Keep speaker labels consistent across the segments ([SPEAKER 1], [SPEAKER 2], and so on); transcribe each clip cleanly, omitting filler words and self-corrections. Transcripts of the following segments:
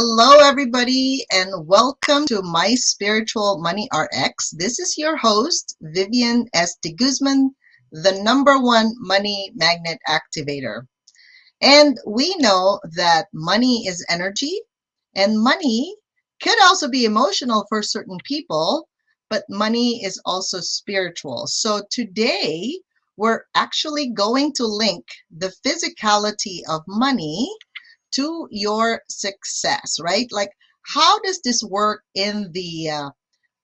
[SPEAKER 1] Hello, everybody, and welcome to My Spiritual Money RX. This is your host, Vivian S. de Guzman, the #1 money magnet activator. And we know that money is energy, and money could also be emotional for certain people, but money is also spiritual. So today, we're actually going to link the physicality of money to your success, right? Like, how does this work in the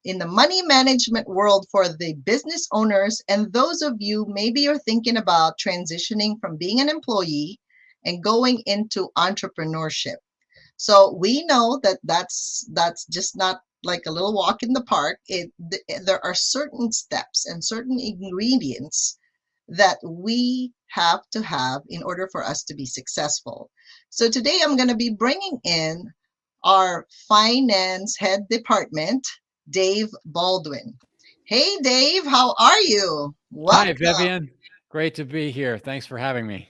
[SPEAKER 1] money management world for the business owners and those of you maybe you're thinking about transitioning from being an employee and going into entrepreneurship? So we know that that's just not like a little walk in the park. There are certain steps and certain ingredients that we have to have in order for us to be successful. So today I'm going to be bringing in our finance head department, Dave Baldwin. Hey, Dave, how are you?
[SPEAKER 2] Hi,
[SPEAKER 1] Welcome.
[SPEAKER 2] Vivian. Great to be here. Thanks for having me.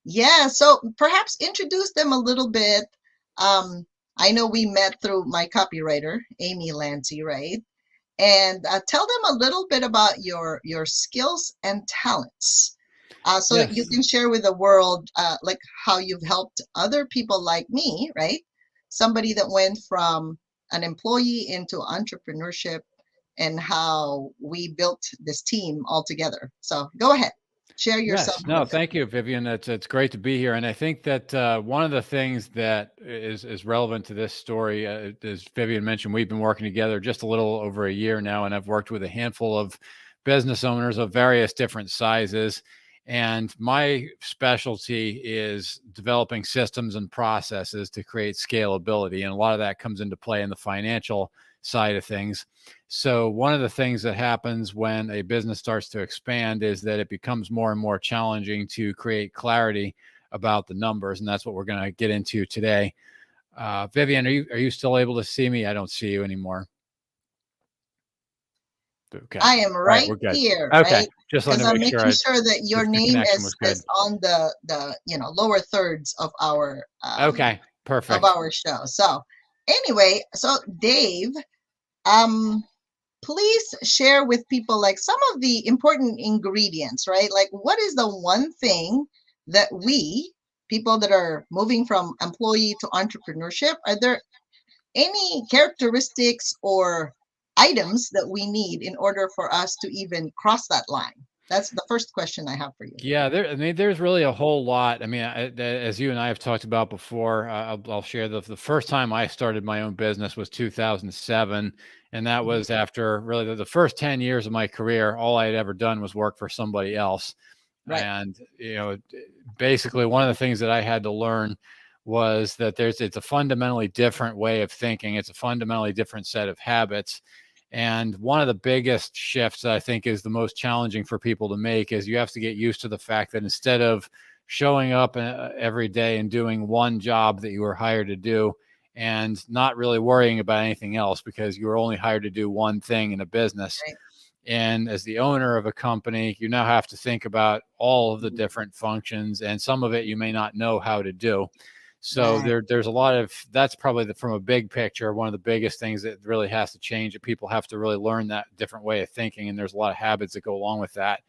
[SPEAKER 1] Yeah, so perhaps introduce them a little bit. Um, I know we met through my copywriter, Amy Lancy, right? And tell them a little bit about your skills and talents, so you
[SPEAKER 2] Yes.
[SPEAKER 1] can share with the world, like how you've helped other people like me, right? Somebody that went from an employee into entrepreneurship, and how we built this team all together. So go ahead, share yourself
[SPEAKER 2] Yes.
[SPEAKER 1] a
[SPEAKER 2] No,
[SPEAKER 1] little bit.
[SPEAKER 2] thank you, Vivian. It's great to be here. And I think that one of the things that is relevant to this story, as Vivian mentioned, we've been working together just a little over a year now, and I've worked with a handful of business owners of various different sizes. And my specialty is developing systems and processes to create scalability. And a lot of that comes into play in the financial side of things. So one of the things that happens when a business starts to expand is that it becomes more and more challenging to create clarity about the numbers, and that's what we're going to get into today. Vivian, are you still able to see me? I don't see you anymore. Okay.
[SPEAKER 1] I am
[SPEAKER 2] All right,
[SPEAKER 1] right
[SPEAKER 2] we're good.
[SPEAKER 1] here,
[SPEAKER 2] Okay.
[SPEAKER 1] right?
[SPEAKER 2] Just wanted
[SPEAKER 1] Because
[SPEAKER 2] to
[SPEAKER 1] I'm
[SPEAKER 2] make sure
[SPEAKER 1] making sure that your
[SPEAKER 2] the
[SPEAKER 1] name
[SPEAKER 2] connection
[SPEAKER 1] is
[SPEAKER 2] was good.
[SPEAKER 1] is on the lower thirds
[SPEAKER 2] Okay.
[SPEAKER 1] of
[SPEAKER 2] Perfect.
[SPEAKER 1] our show. So anyway, so Dave, um, please share with people like some of the important ingredients, right? Like, what is the one thing that we, people that are moving from employee to entrepreneurship, are there any characteristics or items that we need in order for us to even cross that line? That's the first question I have for you.
[SPEAKER 2] Yeah, I mean, there's really a whole lot. I mean, as you and I have talked about before, I'll share the first time I started my own business was 2007, and that
[SPEAKER 1] Mhm.
[SPEAKER 2] was after really the first 10 years of my career. All I had ever done was work for somebody else,
[SPEAKER 1] Right.
[SPEAKER 2] and basically one of the things that I had to learn was that it's a fundamentally different way of thinking. It's a fundamentally different set of habits. And one of the biggest shifts that I think is the most challenging for people to make is you have to get used to the fact that instead of showing up every day and doing one job that you were hired to do and not really worrying about anything else because you were only hired to do one thing in a business.
[SPEAKER 1] Right.
[SPEAKER 2] And as the owner of a company, you now have to think about all of the different functions, and some of it you may not know how to do. So
[SPEAKER 1] Right.
[SPEAKER 2] there's a lot of that's probably from a big picture, one of the biggest things that really has to change. That people have to really learn that different way of thinking, and there's a lot of habits that go along with that.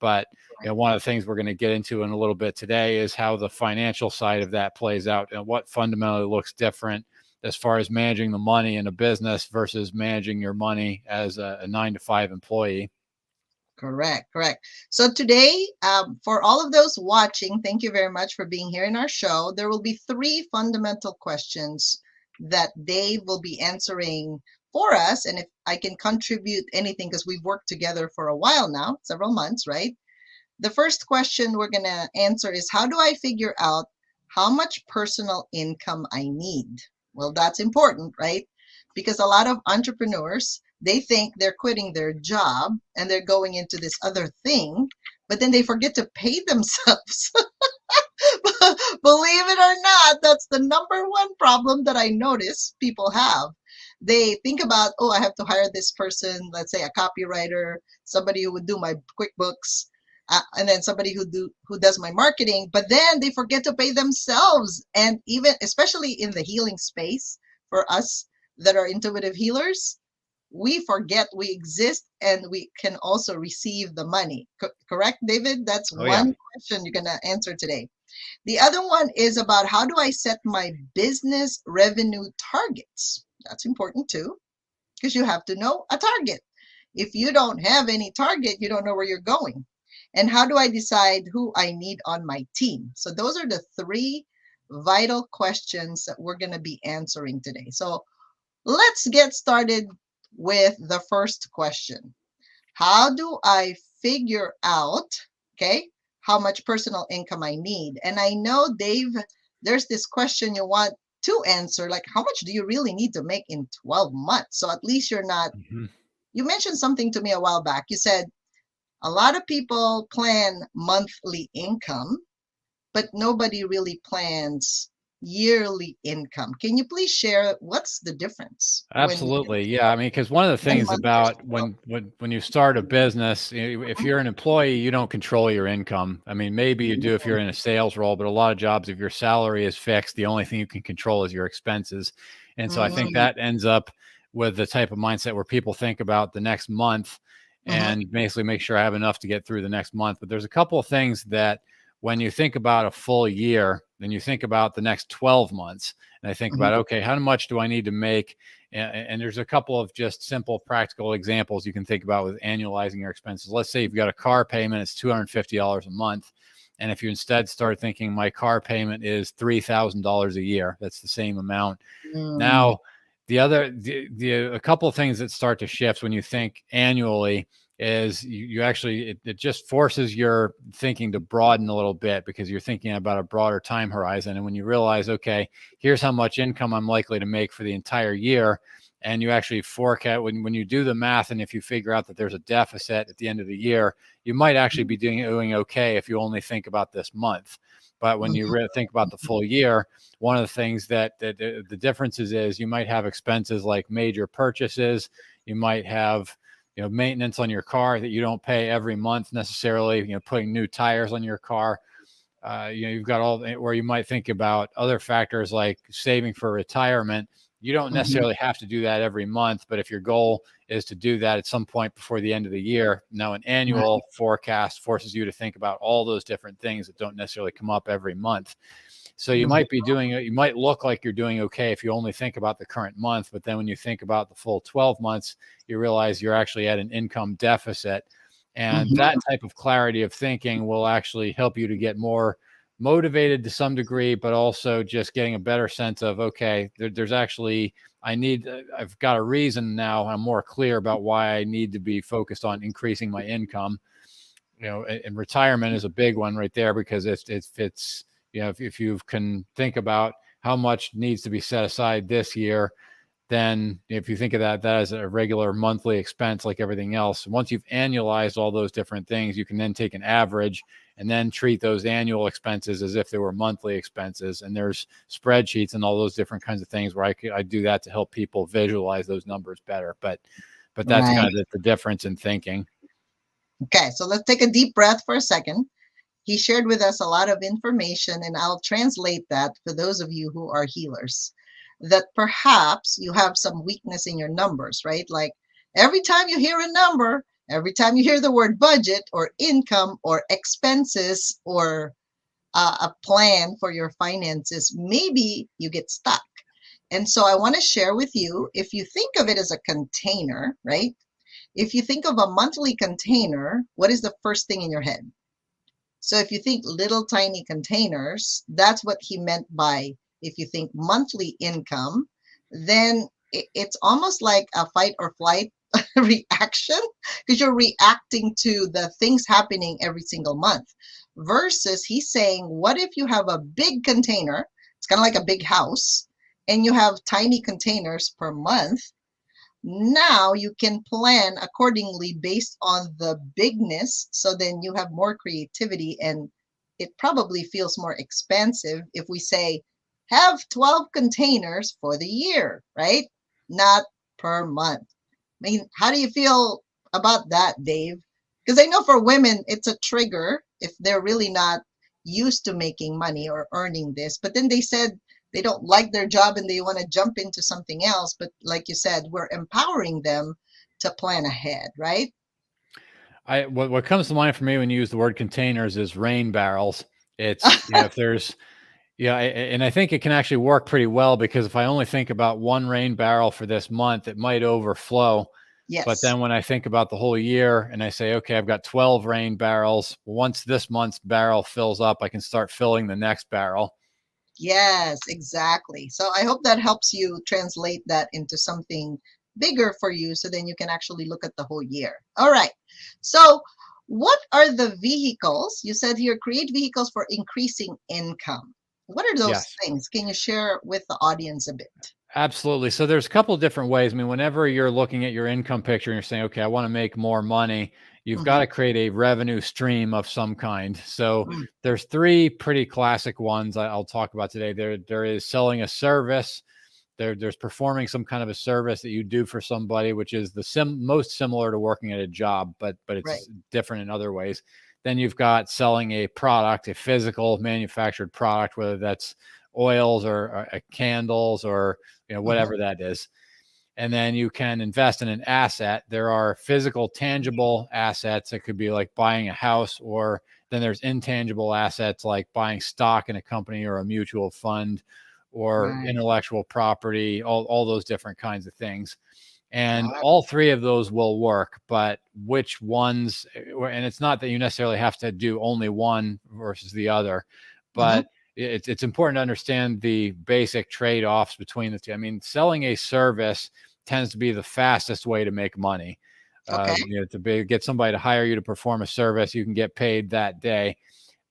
[SPEAKER 2] But one of the things we're going to get into in a little bit today is how the financial side of that plays out and what fundamentally looks different as far as managing the money in a business versus managing your money as a 9 to 5 employee.
[SPEAKER 1] Correct, correct. So today, for all of those watching, thank you very much for being here in our show. There will be three fundamental questions that Dave will be answering for us. And if I can contribute anything, because we've worked together for a while now, several months, right? The first question we're going to answer is, how do I figure out how much personal income I need? Well, that's important, right? Because a lot of entrepreneurs, they think they're quitting their job and they're going into this other thing, but then they forget to pay themselves. Believe it or not, that's the #1 problem that I notice people have. They think about, oh, I have to hire this person, let's say a copywriter, somebody who would do my QuickBooks. and then somebody who does my marketing, but then they forget to pay themselves. And even especially in the healing space, for us that are intuitive healers, we forget we exist and we can also receive the money. Correct, David? That's
[SPEAKER 2] Oh yeah.
[SPEAKER 1] one question you're going to answer today. The other one is about how do I set my business revenue targets? That's important too, because you have to know a target. If you don't have any target, you don't know where you're going. And how do I decide who I need on my team? So those are the three vital questions that we're going to be answering today. So let's get started with the first question. How do I figure out, okay, how much personal income I need? And I know, Dave, there's this question you want to answer, like how much do you really need to make in 12 months? So at least you're not,
[SPEAKER 2] Mhm.
[SPEAKER 1] you mentioned something to me a while back. You said a lot of people plan monthly income, but nobody really plans yearly income. Can you please share what's the difference when you think
[SPEAKER 2] Absolutely. Yeah. I mean, because one of the
[SPEAKER 1] 1
[SPEAKER 2] things
[SPEAKER 1] month
[SPEAKER 2] about
[SPEAKER 1] versus 12?
[SPEAKER 2] when you start a business, if you're an employee, you don't control your income. I mean, maybe you do if you're in a sales role, but a lot of jobs, if your salary is fixed, the only thing you can control is your expenses. And so I think
[SPEAKER 1] Mm-hmm.
[SPEAKER 2] that ends up with the type of mindset where people think about the next month
[SPEAKER 1] Mm-hmm.
[SPEAKER 2] and basically make sure I have enough to get through the next month. But there's a couple of things that when you think about a full year, then you think about the next 12 months. And I think
[SPEAKER 1] Mm-hmm.
[SPEAKER 2] about, okay, how much do I need to make? And there's a couple of just simple practical examples you can think about with annualizing your expenses. Let's say you've got a car payment, it's $250 a month. And if you instead start thinking my car payment is $3,000 a year, that's the same amount.
[SPEAKER 1] Mm-hmm.
[SPEAKER 2] Now, a couple of things that start to shift when you think annually is you actually it just forces your thinking to broaden a little bit because you're thinking about a broader time horizon. And when you realize, okay, here's how much income I'm likely to make for the entire year, and you actually forecast when you do the math, and if you figure out that there's a deficit at the end of the year, you might actually be doing okay if you only think about this month. But when you really think about the full year, one of the things that the differences is you might have expenses like major purchases, you might have maintenance on your car that you don't pay every month necessarily, putting new tires on your car. You've got all, where you might think about other factors like saving for retirement. You don't
[SPEAKER 1] Mm-hmm.
[SPEAKER 2] necessarily have to do that every month, but if your goal is to do that at some point before the end of the year, now an annual forecast forces you to think about all those different things that don't necessarily come up every month. So you might look like you're doing okay if you only think about the current month, but then when you think about the full 12 months, you realize you're actually at an income deficit. And
[SPEAKER 1] Mm-hmm.
[SPEAKER 2] that type of clarity of thinking will actually help you to get more motivated to some degree, but also just getting a better sense of, okay, there's actually, I've got a reason now. I'm more clear about why I need to be focused on increasing my income. And retirement is a big one right there because it's if you can think about how much needs to be set aside this year, then if you think of that as a regular monthly expense like everything else, once you've annualized all those different things, you can then take an average and then treat those annual expenses as if they were monthly expenses. And there's spreadsheets and all those different kinds of things where I do that to help people visualize those numbers better. But that's
[SPEAKER 1] Right.
[SPEAKER 2] kind of the difference in thinking.
[SPEAKER 1] Okay, so let's take a deep breath for a second. He shared with us a lot of information, and I'll translate that for those of you who are healers. That perhaps you have some weakness in your numbers, right? Like every time you hear a number, every time you hear the word budget or income or expenses or a plan for your finances, maybe you get stuck. And so I want to share with you, if you think of it as a container, right? If you think of a monthly container, what is the first thing in your head? So if you think little tiny containers, that's what he meant by if you think monthly income, then it's almost like a fight or flight reaction because you're reacting to the things happening every single month. Versus he's saying, what if you have a big container? It's kind of like a big house, and you have tiny containers per month. Now you can plan accordingly based on the bigness. So then you have more creativity and it probably feels more expansive if we say have 12 containers for the year, right? Not per month. I mean, how do you feel about that, Dave? Because I know for women, it's a trigger if they're really not used to making money or earning this. But then they said they don't like their job and they want to jump into something else. But like you said, we're empowering them to plan ahead, right?
[SPEAKER 2] What comes to mind for me when you use the word containers is rain barrels. It's, if there's, yeah, and I think it can actually work pretty well, because if I only think about one rain barrel for this month, it might overflow. But
[SPEAKER 1] Yes.
[SPEAKER 2] then when I think about the whole year and I say, okay, I've got 12 rain barrels. Once this month's barrel fills up, I can start filling the next barrel.
[SPEAKER 1] Yes, exactly. So I hope that helps you translate that into something bigger for you so then you can actually look at the whole year. All right. So, what are the vehicles? You said here create vehicles for increasing income. What are those
[SPEAKER 2] Yes.
[SPEAKER 1] things? Can you share with the audience a bit?
[SPEAKER 2] Absolutely. So there's a couple of different ways. I mean, whenever you're looking at your income picture and you're saying, okay, I want to make more money, you've got
[SPEAKER 1] Mm-hmm.
[SPEAKER 2] to create a revenue stream of some kind. So
[SPEAKER 1] Mm,
[SPEAKER 2] there's three pretty classic ones I'll talk about today. There is selling a service. There's performing some kind of a service that you do for somebody, which is the most similar to working at a job, but
[SPEAKER 1] right.
[SPEAKER 2] it's different in other ways. Then you've got selling a product, a physical manufactured product, whether that's oils or candles or
[SPEAKER 1] Mm-hmm.
[SPEAKER 2] whatever that is. And then you can invest in an asset. There are physical, tangible assets. It could be like buying a house, or then there's intangible assets like buying stock in a company or a mutual fund or
[SPEAKER 1] Right.
[SPEAKER 2] intellectual property, all those different kinds of things. And
[SPEAKER 1] Got
[SPEAKER 2] all three of those will work, but which ones, and it's not that you necessarily have to do only one versus the other,
[SPEAKER 1] it. Mm-hmm.
[SPEAKER 2] but it's important to understand the basic trade-offs between the two. I mean, selling a service tends to be the fastest way to make money.
[SPEAKER 1] Okay.
[SPEAKER 2] Get somebody to hire you to perform a service, you can get paid that day.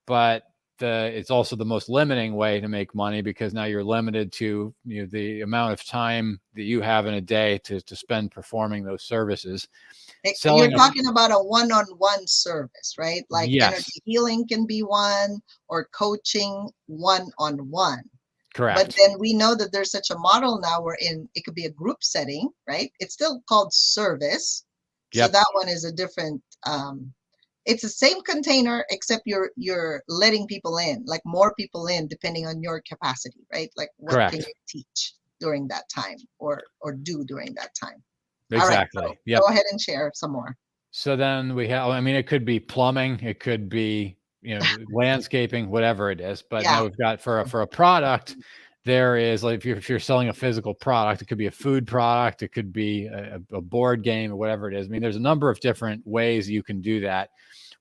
[SPEAKER 2] But it's also the most limiting way to make money, because now you're limited to the amount of time that you have in a day to spend performing those services.
[SPEAKER 1] You're
[SPEAKER 2] Selling a
[SPEAKER 1] talking about a one-on-one service, right? Like
[SPEAKER 2] Yes,
[SPEAKER 1] energy healing can be one, or coaching one-on-one. But
[SPEAKER 2] correct.
[SPEAKER 1] then we know that there's such a model now wherein it could be a group setting, right? It's still called service. So
[SPEAKER 2] Yep,
[SPEAKER 1] that one is a different it's the same container except you're letting people in, like more people in depending on your capacity, right? Like what can
[SPEAKER 2] correct.
[SPEAKER 1] you teach during that time or do during that time. All right, so
[SPEAKER 2] Exactly.
[SPEAKER 1] go
[SPEAKER 2] Yep.
[SPEAKER 1] ahead and share some more.
[SPEAKER 2] So then we have, I mean, it could be plumbing, it could be, landscaping, whatever it is. But
[SPEAKER 1] Yeah.
[SPEAKER 2] now we've got for a product, there is like if you're selling a physical product, it could be a food product, it could be a board game or whatever it is. I mean, there's a number of different ways you can do that.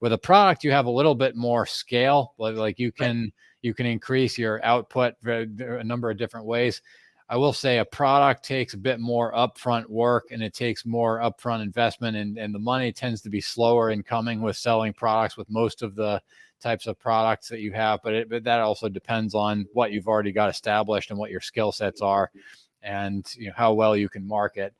[SPEAKER 2] With a product, you have a little bit more scale, like
[SPEAKER 1] Right.
[SPEAKER 2] you can increase your output a number of different ways. I will say a product takes a bit more upfront work and it takes more upfront investment, and the money tends to be slower in coming with selling products with most of the types of products that you have. But that also depends on what you've already got established and what your skill sets are, and how well you can market.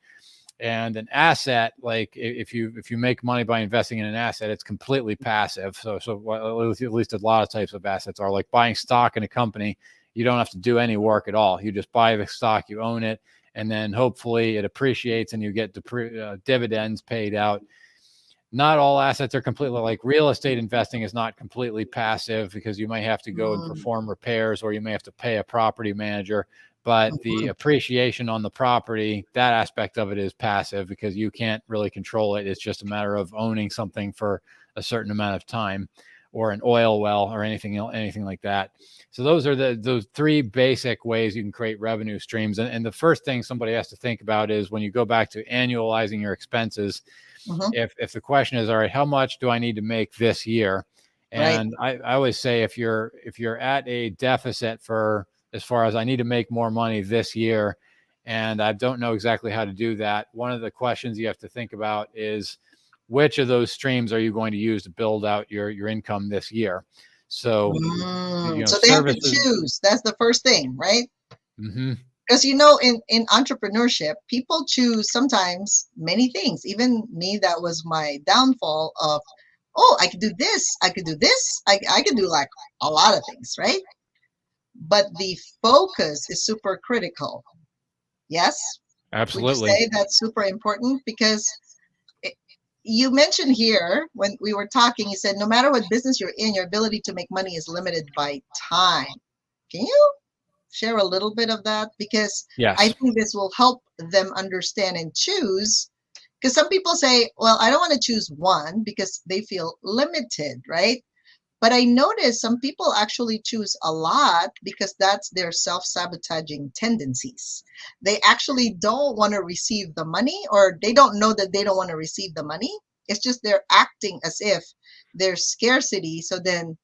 [SPEAKER 2] And an asset, like if you make money by investing in an asset, it's completely passive. At least a lot of types of assets are, like buying stock in a company. You don't have to do any work at all. You just buy the stock, you own it, and then hopefully it appreciates and you get dividends paid out. Not all assets are completely, like real estate investing is not completely passive, because you might have to go and
[SPEAKER 1] Mm,
[SPEAKER 2] perform repairs, or you may have to pay a property manager. But the
[SPEAKER 1] mhm,
[SPEAKER 2] appreciation on the property, that aspect of it is passive, because you can't really control it. It's just a matter of owning something for a certain amount of time, or an oil well or anything like that. So those are those three basic ways you can create revenue streams. And the first thing somebody has to think about is, when you go back to annualizing your expenses,
[SPEAKER 1] mhm.
[SPEAKER 2] if the question is, all right, how much do I need to make this year?
[SPEAKER 1] Right.
[SPEAKER 2] And I always say, if you're at a deficit for, as far as I need to make more money this year, and I don't know exactly how to do that, one of the questions you have to think about is, which of those streams are you going to use to build out your income this year? So,
[SPEAKER 1] So they have to
[SPEAKER 2] services.
[SPEAKER 1] choose. That's the first thing, right?
[SPEAKER 2] Hmm.
[SPEAKER 1] Because in entrepreneurship, people choose sometimes many things. Even me, that was my downfall of, oh, I could do this, I could do this, I could do like a lot of things, right? But the focus is super critical. Yes? Would you
[SPEAKER 2] Absolutely.
[SPEAKER 1] say that's super important? Because you mentioned here when we were talking, you said no matter what business you're in, your ability to make money is limited by time. Can you share a little bit of that? Because I
[SPEAKER 2] Yes.
[SPEAKER 1] think this will help them understand and choose. Because some people say, well, I don't want to choose one because they feel limited, right? But I notice some people actually choose a lot because that's their self-sabotaging tendencies. They actually don't want to receive the money, or they don't know that they don't want to receive the money. It's just they're acting as if there's scarcity. So then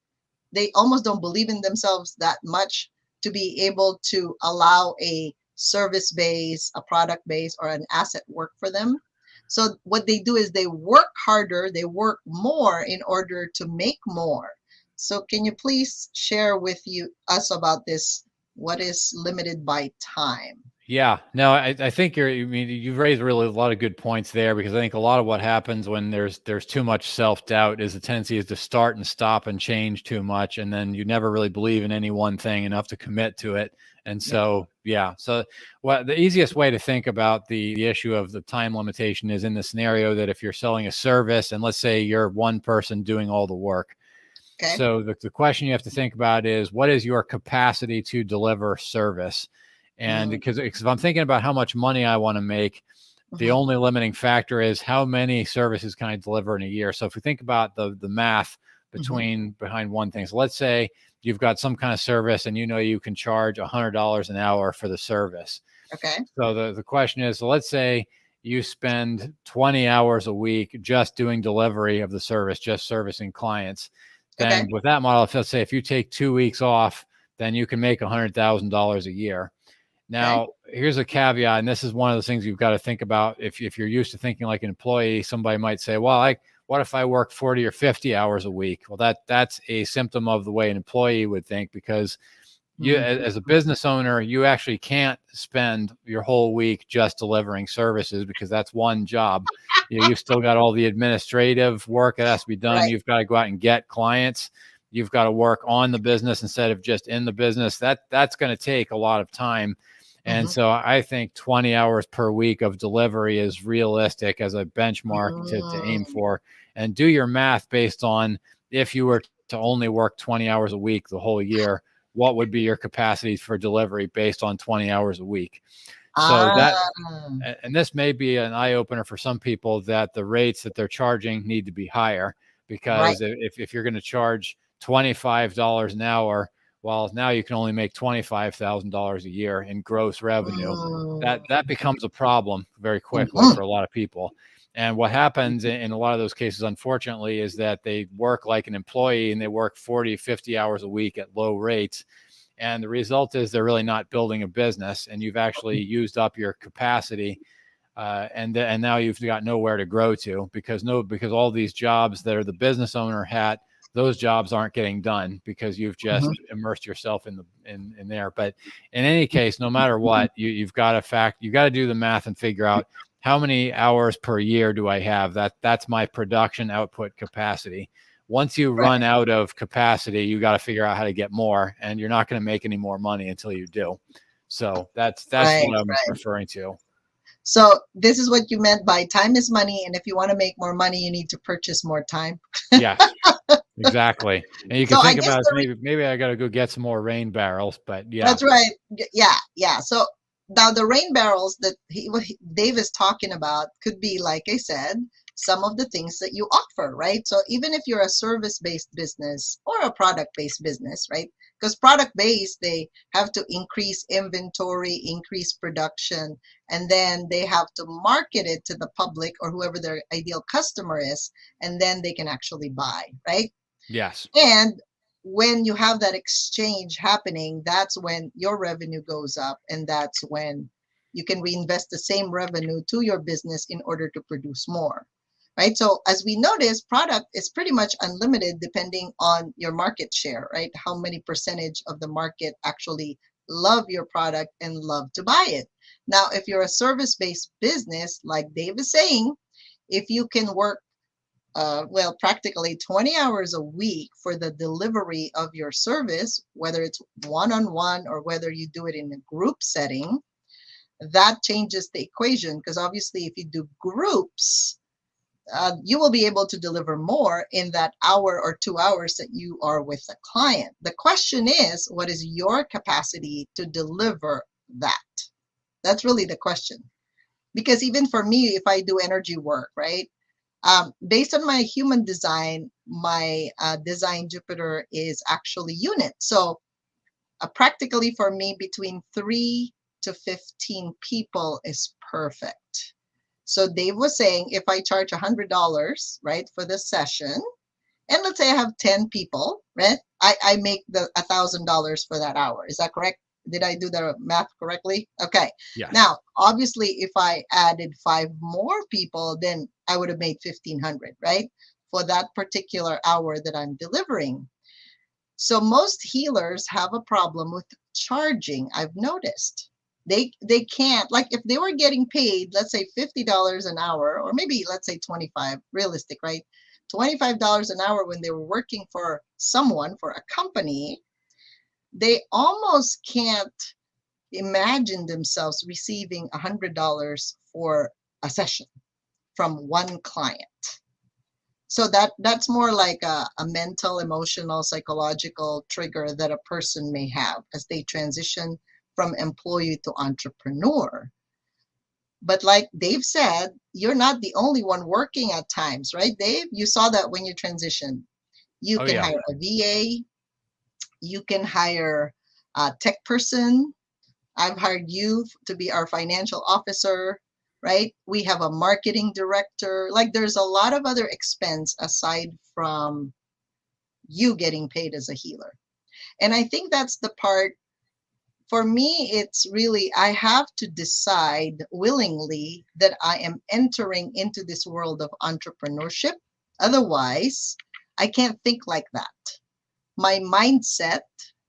[SPEAKER 1] they almost don't believe in themselves that much to be able to allow a service base, a product base, or an asset work for them. So what they do is they work harder, they work more in order to make more. So can you please share with you us about this? What is limited by time?
[SPEAKER 2] Yeah, no, I think I mean, you've raised really a lot of good points there, because I think a lot of what happens when there's too much self-doubt is the tendency is to start and stop and change too much. And then you never really believe in any one thing enough to commit to it. And
[SPEAKER 1] Yep.
[SPEAKER 2] so, yeah. So what the easiest way to think about the issue of the time limitation is in the scenario that if you're selling a service and let's say you're one person doing all the work.
[SPEAKER 1] Okay.
[SPEAKER 2] So the question you have to think about is what is your capacity to deliver service? And
[SPEAKER 1] Mm,
[SPEAKER 2] because if I'm thinking about how much money I want to make, the
[SPEAKER 1] mhm,
[SPEAKER 2] only limiting factor is how many services can I deliver in a year. So if we think about the math
[SPEAKER 1] mhm.
[SPEAKER 2] behind one thing, so let's say you've got some kind of service and you know you can charge $100 an hour for the service.
[SPEAKER 1] Okay.
[SPEAKER 2] So the question is, so let's say you spend 20 hours a week just doing delivery of the service, just servicing clients.
[SPEAKER 1] Okay.
[SPEAKER 2] Then with that model, if let's say if you take 2 weeks off, then you can make $100,000 a year.
[SPEAKER 1] Okay.
[SPEAKER 2] Now, here's a caveat, and this is one of the things you've got to think about. If you're used to thinking like an employee, somebody might say, well, what if I work 40 or 50 hours a week? Well, that's a symptom of the way an employee would think, because you
[SPEAKER 1] Mhm.
[SPEAKER 2] as a business owner, you actually can't spend your whole week just delivering services, because that's one job. You've still got all the administrative work that has to be done.
[SPEAKER 1] Right.
[SPEAKER 2] You've got to go out and get clients. You've got to work on the business instead of just in the business. That's going to take a lot of time. And
[SPEAKER 1] Mhm.
[SPEAKER 2] so I think 20 hours per week of delivery is realistic as a benchmark to aim
[SPEAKER 1] Mm,
[SPEAKER 2] for. And do your math based on, if you were to only work 20 hours a week the whole year, what would be your capacity for delivery based on 20 hours a week. So that,
[SPEAKER 1] ah,
[SPEAKER 2] and this may be an eye opener for some people, that the rates that they're charging need to be higher,
[SPEAKER 1] right.
[SPEAKER 2] because if you're going to charge $25 an hour, well, now you can only make $25,000 a year in gross revenue. That
[SPEAKER 1] Mm,
[SPEAKER 2] becomes a problem very quickly
[SPEAKER 1] mhm,
[SPEAKER 2] for a lot of people. And what happens in a lot of those cases, unfortunately, is that they work like an employee and they work 40, 50 hours a week at low rates. And the result is they're really not building a business, and you've actually used up your capacity. And now you've got nowhere to grow to, because all these jobs that are the business owner hat, those jobs aren't getting done because you've
[SPEAKER 1] mhm,
[SPEAKER 2] just immersed yourself in there. But in any case, no matter what, you've got you got to do the math and figure out how many hours per year do I have. That's my production output capacity. Once you
[SPEAKER 1] right,
[SPEAKER 2] run out of capacity, you got to figure out how to get more, and you're not going to make any more money until you do. So that's
[SPEAKER 1] right,
[SPEAKER 2] what I'm
[SPEAKER 1] right.
[SPEAKER 2] referring to.
[SPEAKER 1] So this is what you meant by time is money, and if you want to make more money, you need to purchase more time.
[SPEAKER 2] Yes, exactly. And you can
[SPEAKER 1] So I
[SPEAKER 2] think
[SPEAKER 1] guess
[SPEAKER 2] about it, maybe I got to go get some more rain barrels, but yeah.
[SPEAKER 1] that's right. Yeah, yeah. So now the rain barrels that Dave is talking about could be, like I said, some of the things that you offer, right? So even if you're a service-based business or a product-based business, right? Because product-based, they have to increase inventory, increase production, and then they have to market it to the public or whoever their ideal customer is, and then they can actually buy, right?
[SPEAKER 2] Yes.
[SPEAKER 1] And when you have that exchange happening, that's when your revenue goes up, and that's when you can reinvest the same revenue to your business in order to produce more. Right. So as we notice, product is pretty much unlimited depending on your market share, right? How many percentage of the market actually love your product and love to buy it. Now, if you're a service-based business, like Dave is saying, if you can work well, practically 20 hours a week for the delivery of your service, whether it's one on one or whether you do it in a group setting, that changes the equation because obviously, if you do groups, you will be able to deliver more in that hour or 2 hours that you are with the client. The question is, what is your capacity to deliver that? That's really the question. Because even for me, if I do energy work, right? Based on my human design, my design Jupiter is actually unit. So practically for me, between 3 to 15 people is perfect. So Dave was saying if I charge $100, right, for the session, and let's say I have 10 people, right, I make the $1,000 for that hour. Is that correct? Did I do the math correctly? Okay.
[SPEAKER 2] Yes.
[SPEAKER 1] Now, obviously, if I added 5 more people, then I would have made 1,500, right, for that particular hour that I'm delivering. So most healers have a problem with charging, I've noticed. They can't, like if they were getting paid, let's say $50 an hour, or maybe let's say 25, realistic, right? $25 an hour when they were working for someone, for a company, they almost can't imagine themselves receiving $100 for a session from one client. So that's more like a mental, emotional, psychological trigger that a person may have as they transition from employee to entrepreneur. But like Dave said, you're not the only one working at times, right, Dave? You saw that when you transitioned. You
[SPEAKER 2] Oh
[SPEAKER 1] can
[SPEAKER 2] yeah.
[SPEAKER 1] hire a VA, you can hire a tech person. I've hired you to be our financial officer, right? We have a marketing director. Like there's a lot of other expense aside from you getting paid as a healer. And I think that's the part for me, it's really, I have to decide willingly that I am entering into this world of entrepreneurship. Otherwise, I can't think like that. My mindset,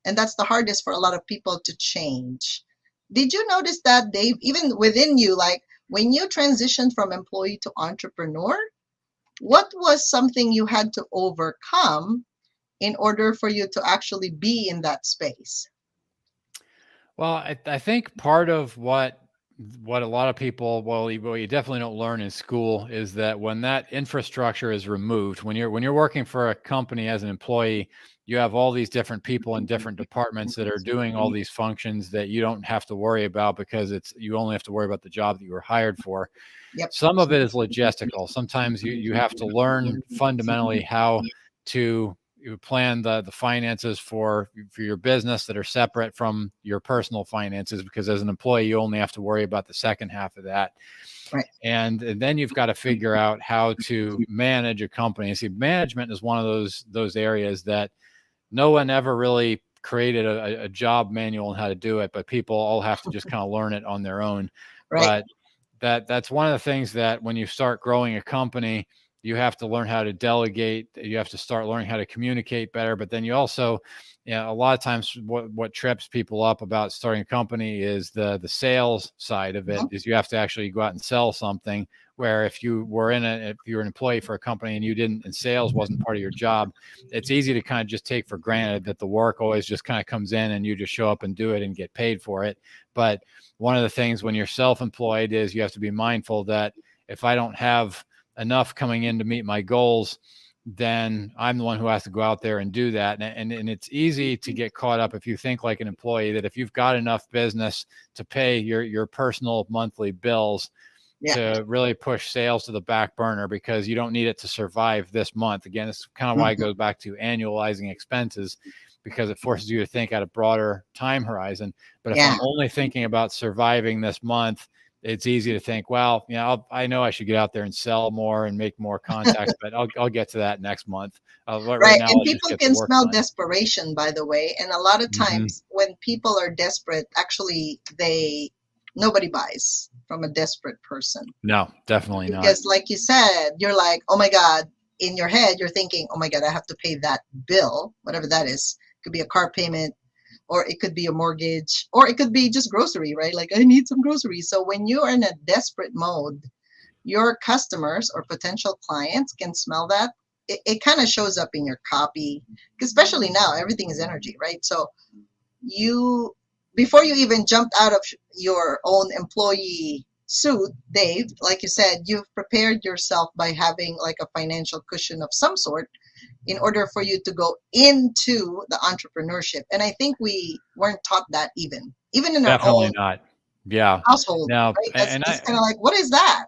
[SPEAKER 1] and that's the hardest for a lot of people to change. Did you notice that, Dave, even within you, like when you transitioned from employee to entrepreneur, what was something you had to overcome in order for you to actually be in that space?
[SPEAKER 2] Well, I think part of what a lot of people, well, what you definitely don't learn in school is that when that infrastructure is removed, when you're working for a company as an employee, you have all these different people in different departments that are doing all these functions that you don't have to worry about because you only have to worry about the job that you were hired for.
[SPEAKER 1] Yep.
[SPEAKER 2] Some of it is logistical. Sometimes you have to learn fundamentally how to plan the finances for your business that are separate from your personal finances, because as an employee you only have to worry about the second half of that.
[SPEAKER 1] Right.
[SPEAKER 2] And then you've got to figure out how to manage a company. See, management is one of those areas that no one ever really created a job manual on how to do it, but people all have to just kind of learn it on their own.
[SPEAKER 1] Right.
[SPEAKER 2] But that's one of the things that when you start growing a company, you have to learn how to delegate. You have to start learning how to communicate better. But then you also, a lot of times what trips people up about starting a company is the sales side of it.
[SPEAKER 1] Mhm.
[SPEAKER 2] Is you have to actually go out and sell something. Where if you were an employee for a company and you didn't, and sales wasn't part of your job, it's easy to kind of just take for granted that the work always just kind of comes in and you just show up and do it and get paid for it. But one of the things when you're self-employed is you have to be mindful that if I don't have enough coming in to meet my goals, then I'm the one who has to go out there and do that. And it's easy to get caught up if you think like an employee, that if you've got enough business to pay your personal monthly bills,
[SPEAKER 1] Yeah.
[SPEAKER 2] to really push sales to the back burner because you don't need it to survive this month. Again, it's kind of why it
[SPEAKER 1] Mhm.
[SPEAKER 2] goes back to annualizing expenses, because it forces you to think at a broader time horizon. But if
[SPEAKER 1] Yeah.
[SPEAKER 2] I'm only thinking about surviving this month, it's easy to think, well, I know I should get out there and sell more and make more contacts, but I'll get to that next month. Right
[SPEAKER 1] Right.
[SPEAKER 2] now,
[SPEAKER 1] And
[SPEAKER 2] I'll just
[SPEAKER 1] people
[SPEAKER 2] get the
[SPEAKER 1] can
[SPEAKER 2] work
[SPEAKER 1] smell
[SPEAKER 2] done.
[SPEAKER 1] desperation, by the way. And a lot of
[SPEAKER 2] Hmm.
[SPEAKER 1] times when people are desperate, actually nobody buys from a desperate person.
[SPEAKER 2] No, definitely not.
[SPEAKER 1] Because like you said, you're like, oh my God, in your head, you're thinking, oh my God, I have to pay that bill, whatever that is. It could be a car payment, or it could be a mortgage, or it could be just grocery, right? Like I need some groceries. So when you are in a desperate mode, your customers or potential clients can smell that. It kind of shows up in your copy, especially now, everything is energy, right? So you, before you even jumped out of your own employee suit, Dave, like you said, you've prepared yourself by having like a financial cushion of some sort in order for you to go into the entrepreneurship. And I think we weren't taught that even in our
[SPEAKER 2] Definitely
[SPEAKER 1] own
[SPEAKER 2] not. Yeah.
[SPEAKER 1] household,
[SPEAKER 2] Now,
[SPEAKER 1] right? That's
[SPEAKER 2] and
[SPEAKER 1] it's
[SPEAKER 2] I,
[SPEAKER 1] kind of like, what is that?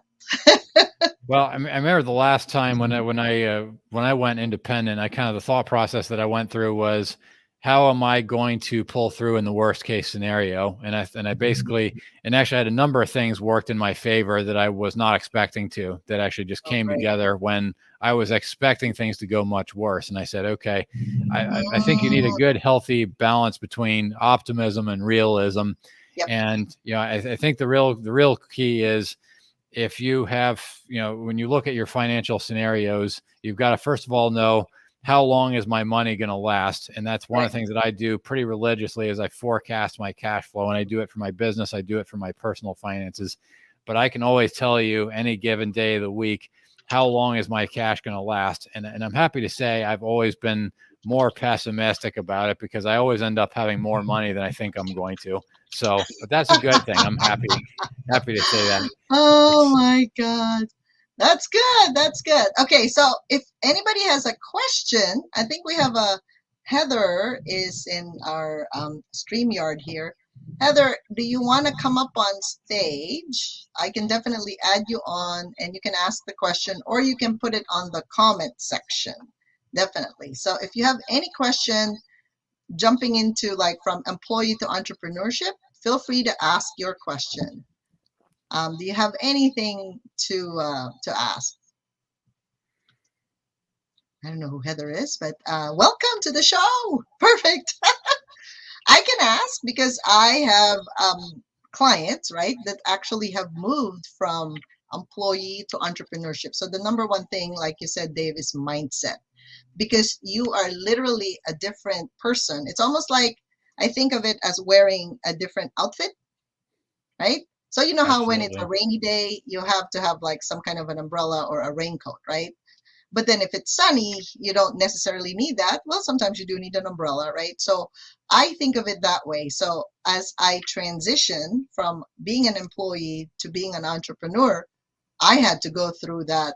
[SPEAKER 2] well, I remember the last time when I went independent, I kind of the thought process that I went through was, how am I going to pull through in the worst case scenario? And I basically, and actually I had a number of things worked in my favor that I was not expecting to, that actually just
[SPEAKER 1] Oh,
[SPEAKER 2] came
[SPEAKER 1] great.
[SPEAKER 2] together when I was expecting things to go much worse. And I said, okay, I think you need a
[SPEAKER 1] Mm,
[SPEAKER 2] good, healthy balance between optimism and realism.
[SPEAKER 1] yep,
[SPEAKER 2] And I think the real key is, if you have, when you look at your financial scenarios, you've got to first of all know, how long is my money going to last? And that's one
[SPEAKER 1] right.
[SPEAKER 2] of the things that I do pretty religiously, is I forecast my cash flow, and I do it for my business. I do it for my personal finances, but I can always tell you any given day of the week, how long is my cash going to last? And I'm happy to say I've always been more pessimistic about it, because I always end up having more money than I think I'm going to. So, but that's a good thing. I'm happy to say that.
[SPEAKER 1] Oh
[SPEAKER 2] It's
[SPEAKER 1] my God. That's good. That's good. Okay, so if anybody has a question, I think we have a Heather is in our StreamYard here. Heather, do you want to come up on stage? I can definitely add you on and you can ask the question, or you can put it on the comment section. Definitely. So if you have any question jumping into like from employee to entrepreneurship, feel free to ask your question. Do you have anything to ask? I don't know who Heather is, but welcome to the show. Perfect. I can ask because I have clients, right, that actually have moved from employee to entrepreneurship. So the number one thing, like you said, Dave, is mindset, because you are literally a different person. It's almost like I think of it as wearing a different outfit, right? So you know how when it's a
[SPEAKER 2] absolutely.
[SPEAKER 1] rainy day, you have to have like some kind of an umbrella or a raincoat, right? But then if it's sunny, you don't necessarily need that. Well, sometimes you do need an umbrella, right? So I think of it that way. So as I transition from being an employee to being an entrepreneur, I had to go through that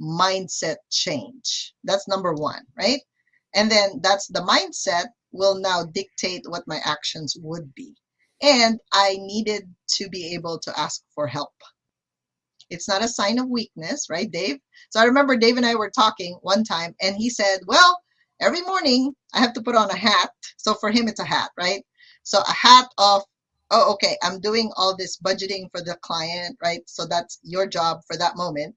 [SPEAKER 1] mindset change. That's number one, right? And then that's the mindset will now dictate what my actions would be. And I needed to be able to ask for help. It's not a sign of weakness, right, Dave? So I remember Dave and I were talking one time, and he said, well, every morning I have to put on a hat. So for him, it's a hat, right? So a hat of, oh, okay, I'm doing all this budgeting for the client, right? So that's your job for that moment.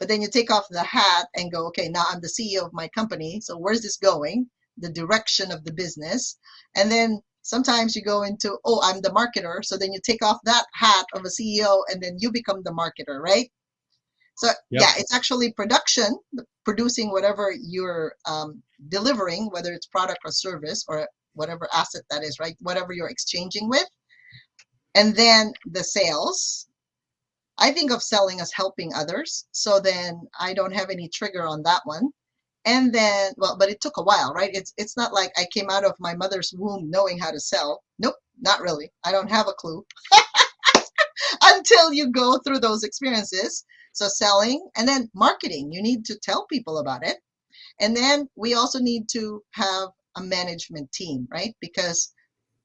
[SPEAKER 1] But then you take off the hat and go, okay, now I'm the CEO of my company. So where's this going? The direction of the business. And then sometimes you go into, oh, I'm the marketer. So then you take off that hat of a CEO and then you become the marketer, right? So yeah,
[SPEAKER 2] Yep.
[SPEAKER 1] it's actually production, producing whatever you're delivering, whether it's product or service or whatever asset that is, right? Whatever you're exchanging with. And then the sales. I think of selling as helping others. So then I don't have any trigger on that one. And then, well, but it took a while, right? It's not like I came out of my mother's womb knowing how to sell. Nope, not really. I don't have a clue until you go through those experiences. So selling and then marketing, you need to tell people about it. And then we also need to have a management team, right? Because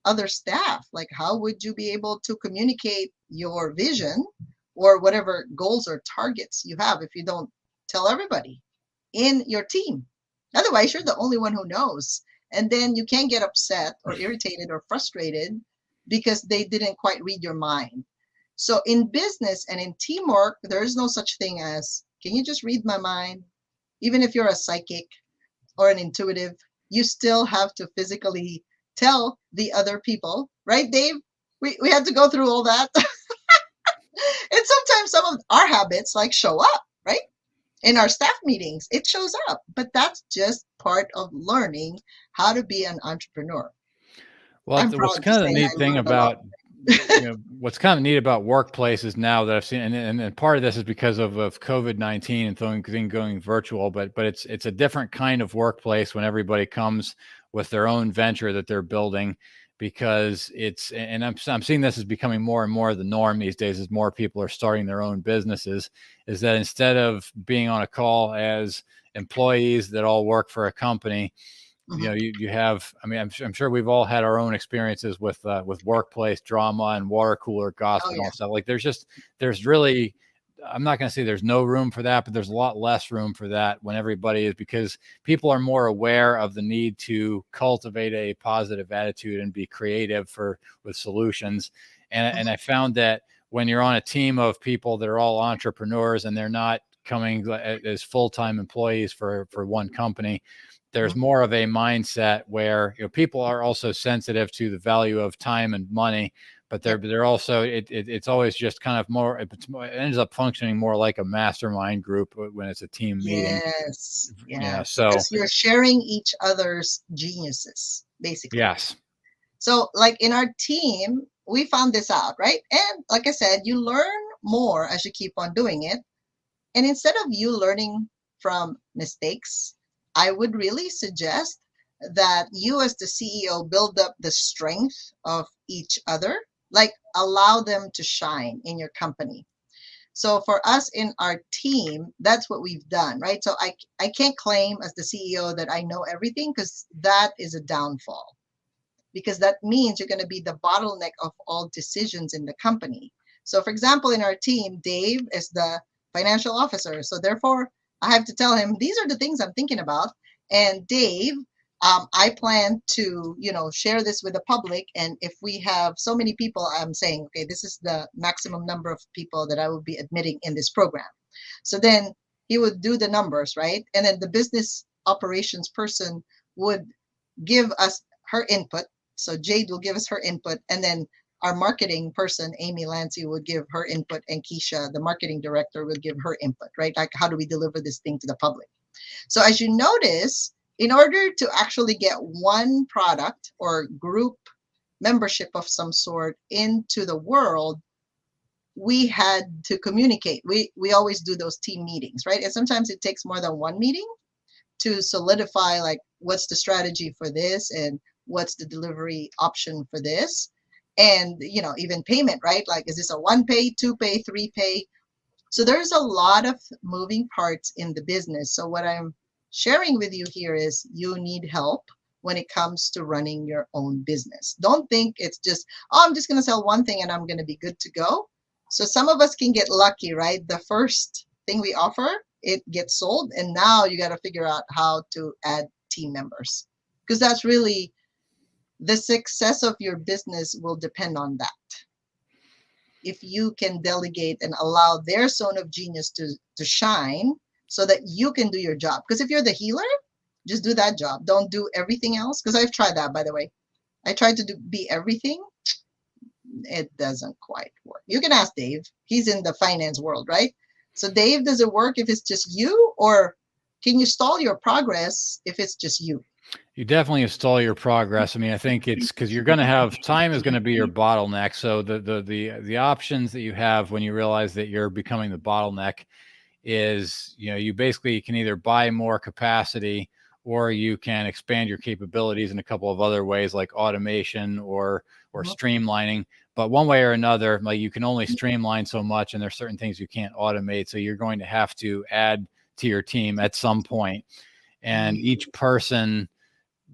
[SPEAKER 1] other staff, like how would you be able to communicate your vision or whatever goals or targets you have if you don't tell everybody in your team? Otherwise, you're the only one who knows. And then you can get upset or irritated or frustrated because they didn't quite read your mind. So in business and in teamwork, there is no such thing as, can you just read my mind? Even if you're a psychic or an intuitive, you still have to physically tell the other people, right, Dave? We had to go through all that. And sometimes some of our habits like show up, right? In our staff meetings, it shows up, but that's just part of learning how to be an entrepreneur.
[SPEAKER 2] Well,
[SPEAKER 1] I'm
[SPEAKER 2] what's
[SPEAKER 1] proud to
[SPEAKER 2] kind of the
[SPEAKER 1] say
[SPEAKER 2] neat
[SPEAKER 1] I
[SPEAKER 2] thing
[SPEAKER 1] learned a lot.
[SPEAKER 2] about, what's kind of neat about workplaces now that I've seen, and part of this is because of COVID-19 and things going virtual, but it's a different kind of workplace when everybody comes with their own venture that they're building. because and I'm seeing this as becoming more and more the norm these days as more people are starting their own businesses, is that instead of being on a call as employees that all work for a company, you have, I mean, I'm sure we've all had our own experiences with workplace drama and water cooler
[SPEAKER 1] Oh
[SPEAKER 2] gossip and
[SPEAKER 1] yeah.
[SPEAKER 2] all stuff. Like there's really, I'm not going to say there's no room for that, but there's a lot less room for that when everybody is, because people are more aware of the need to cultivate a positive attitude and be creative with solutions. And I found that when you're on a team of people that are all entrepreneurs and they're not coming as full-time employees for one company, there's more of a mindset where, people are also sensitive to the value of time and money, but they're also, it's always just kind of more, it ends up functioning more like a mastermind group when it's a team meeting.
[SPEAKER 1] Yes,
[SPEAKER 2] Yeah.
[SPEAKER 1] yes,
[SPEAKER 2] So
[SPEAKER 1] because you're sharing each other's geniuses, basically.
[SPEAKER 2] yes.
[SPEAKER 1] So, like in our team, we found this out, right? And like I said, you learn more as you keep on doing it. And instead of you learning from mistakes, I would really suggest that you, as the CEO, build up the strength of each other, like allow them to shine in your company. So for us in our team, that's what we've done, right? So I can't claim as the CEO that I know everything, because that is a downfall, because that means you're going to be the bottleneck of all decisions in the company. So, for example, in our team, Dave is the financial officer. So, therefore, I have to tell him these are the things I'm thinking about. And Dave, I plan to, share this with the public. And if we have so many people, I'm saying, okay, this is the maximum number of people that I will be admitting in this program. So then he would do the numbers, right? And then the business operations person would give us her input. So Jade will give us her input, and then our marketing person, Amy Lancy, would give her input, and Keisha, the marketing director, will give her input, right? Like, how do we deliver this thing to the public? So as you notice, in order to actually get one product or group membership of some sort into the world, we had to communicate. We always do those team meetings, right? And sometimes it takes more than one meeting to solidify, like, what's the strategy for this and what's the delivery option for this, and even payment, right? Like, is this a one pay, two pay, three pay? So there's a lot of moving parts in the business. So what I'm sharing with you here is you need help when it comes to running your own business. Don't think it's just, oh, I'm just going to sell one thing and I'm going to be good to go. So some of us can get lucky, right? The first thing we offer, it gets sold, and now you got to figure out how to add team members, because that's really the success of your business will depend on that. If you can delegate and allow their zone of genius to shine so that you can do your job. Because if you're the healer, just do that job. Don't do everything else. Because I've tried that, by the way. I tried to be everything. It doesn't quite work. You can ask Dave. He's in the finance world, right? So Dave, does it work if it's just you, or can you stall your progress if it's just you?
[SPEAKER 2] You definitely stall your progress. I mean, I think it's because you're going to have, time is going to be your bottleneck. So the options that you have when you realize that you're becoming the bottleneck is, you basically can either buy more capacity, or you can expand your capabilities in a couple of other ways, like automation or streamlining. But one way or another, like, you can only streamline so much, and there's certain things you can't automate. So you're going to have to add to your team at some point. And each person,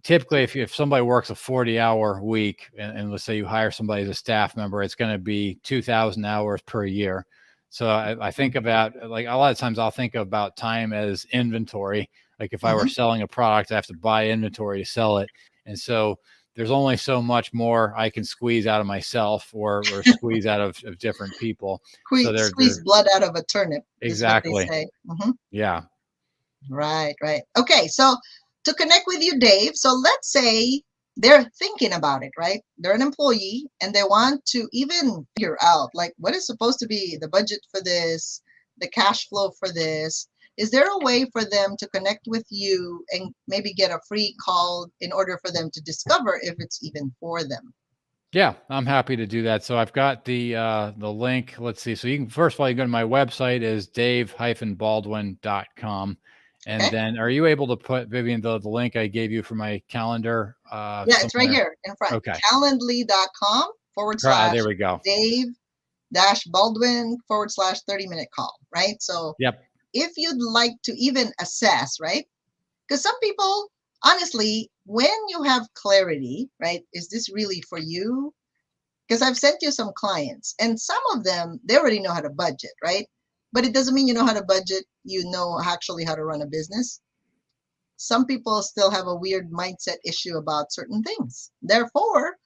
[SPEAKER 2] typically, if somebody works a 40-hour week, and let's say you hire somebody as a staff member, it's going to be 2,000 hours per year. So I think about, like, a lot of times I'll think about time as inventory. Like, if I were selling a product, I have to buy inventory to sell it. And so there's only so much more I can squeeze out of myself, or squeeze out of different people. So
[SPEAKER 1] Squeeze blood out of a turnip is what they
[SPEAKER 2] exactly.
[SPEAKER 1] say.
[SPEAKER 2] Yeah.
[SPEAKER 1] Right, right. Okay, so to connect with you, Dave, so let's say they're thinking about it, right? They're an employee and they want to even figure out, like, what is supposed to be the budget for this, the cash flow for this. Is there a way for them to connect with you and maybe get a free call in order for them to discover if it's even for them?
[SPEAKER 2] Yeah, I'm happy to do that. So I've got the link. Let's see. So you can, first of all, you go to my website, is dave-baldwin.com. And
[SPEAKER 1] Okay.
[SPEAKER 2] then are you able to put, Vivian, the link I gave you for my calendar
[SPEAKER 1] Yeah, it's right
[SPEAKER 2] somewhere?
[SPEAKER 1] here in front.
[SPEAKER 2] Okay.
[SPEAKER 1] Calendly.com forward
[SPEAKER 2] There
[SPEAKER 1] slash
[SPEAKER 2] we go.
[SPEAKER 1] Dave dash Baldwin forward slash 30-minute call, right? So
[SPEAKER 2] Yep.
[SPEAKER 1] if you'd like to even assess, right? Because some people, honestly, when you have clarity, right, is this really for you? Because I've sent you some clients, and some of them, they already know how to budget, right? But it doesn't mean you know how to budget, you know actually how to run a business. Some people still have a weird mindset issue about certain things. Therefore,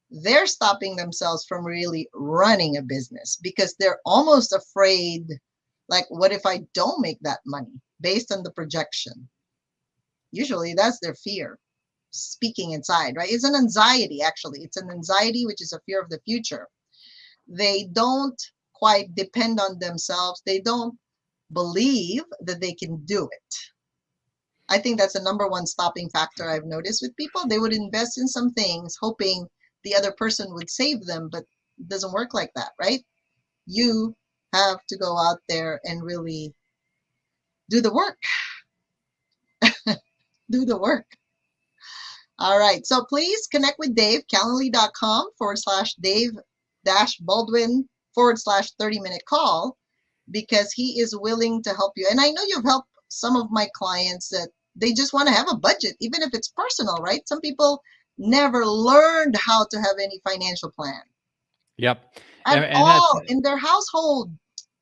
[SPEAKER 1] they're stopping themselves from really running a business because they're almost afraid, like, what if I don't make that money based on the projection? Usually that's their fear speaking inside, right? It's an anxiety, actually. It's an anxiety, which is a fear of the future. They don't quite depend on themselves. They don't believe that they can do it. I think that's the number one stopping factor I've noticed with people. They would invest in some things hoping the other person would save them, but it doesn't work like that, right? You have to go out there and really do the work. Do the work. All right. So please connect with Dave, calendly.com forward slash Dave dash Baldwin forward slash 30-minute call, because he is willing to help you. And I know you've helped some of my clients that they just want to have a budget, even if it's personal, right? Some people never learned how to have any financial plan
[SPEAKER 2] Yep.
[SPEAKER 1] at
[SPEAKER 2] And that's,
[SPEAKER 1] all in their household.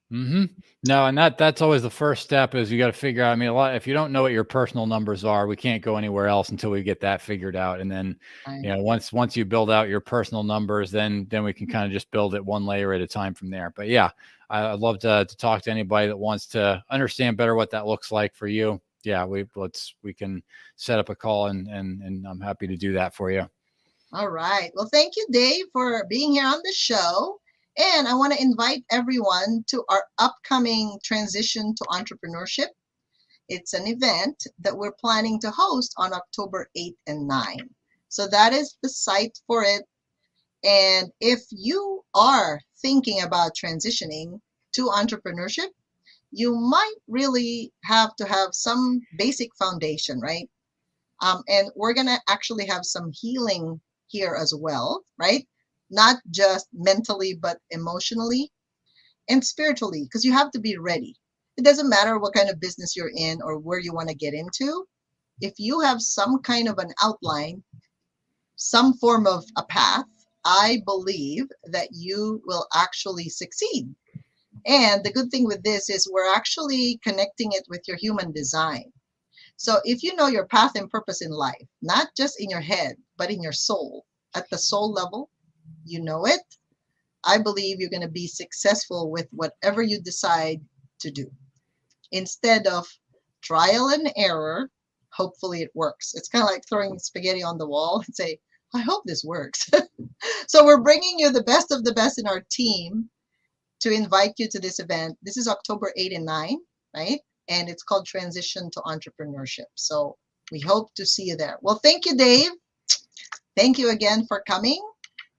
[SPEAKER 2] hmm no, and that's always the first step is you got to figure out. I mean, if you don't know what your personal numbers are, we can't go anywhere else until we get that figured out. And then,
[SPEAKER 1] Right.
[SPEAKER 2] once you build out your personal numbers, then we can kind of just build it one layer at a time from there. But yeah, I'd love to talk to anybody that wants to understand better what that looks like for you. Yeah, we can set up a call and I'm happy to do that for you.
[SPEAKER 1] All right. Well, thank you, Dave, for being here on the show. And I want to invite everyone to our upcoming transition to entrepreneurship. It's an event that we're planning to host on October 8th and 9th. So that is the site for it. And if you are thinking about transitioning to entrepreneurship, you might really have to have some basic foundation, right? And we're going to actually have some healing here as well, right? Not just mentally, but emotionally and spiritually, because you have to be ready. It doesn't matter what kind of business you're in or where you want to get into. If you have some kind of an outline, some form of a path, I believe that you will actually succeed. And the good thing with this is we're actually connecting it with your human design. So if you know your path and purpose in life, not just in your head, but in your soul, at the soul level, you know it, I believe you're going to be successful with whatever you decide to do. Instead of trial and error, hopefully it works. It's kind of like throwing spaghetti on the wall and say, I hope this works. So we're bringing you the best of the best in our team to invite you to this event. This is October 8 and 9, right? And it's called Transition to Entrepreneurship. So we hope to see you there. Well, thank you, Dave. Thank you again for coming.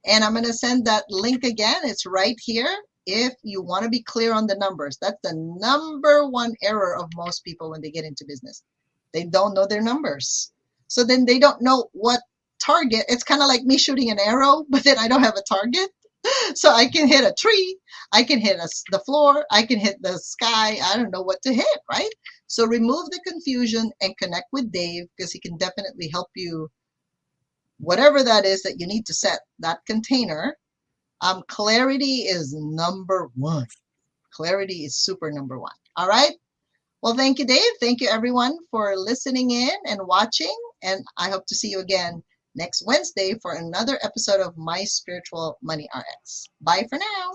[SPEAKER 1] And I'm going to send that link again. It's right here. If you want to be clear on the numbers, that's the number one error of most people when they get into business. They don't know their numbers. So then they don't know what target. It's kind of like me shooting an arrow, but then I don't have a target. So I can hit a tree, I can hit the floor, I can hit the sky. I don't know what to hit, right? So remove the confusion and connect with Dave, because he can definitely help you, whatever that is that you need to set that container. Clarity is number one. Clarity is super number one. All right. Well, thank you, Dave. Thank you, everyone, for listening in and watching. And I hope to see you again next Wednesday for another episode of My Spiritual Money RX. Bye for now.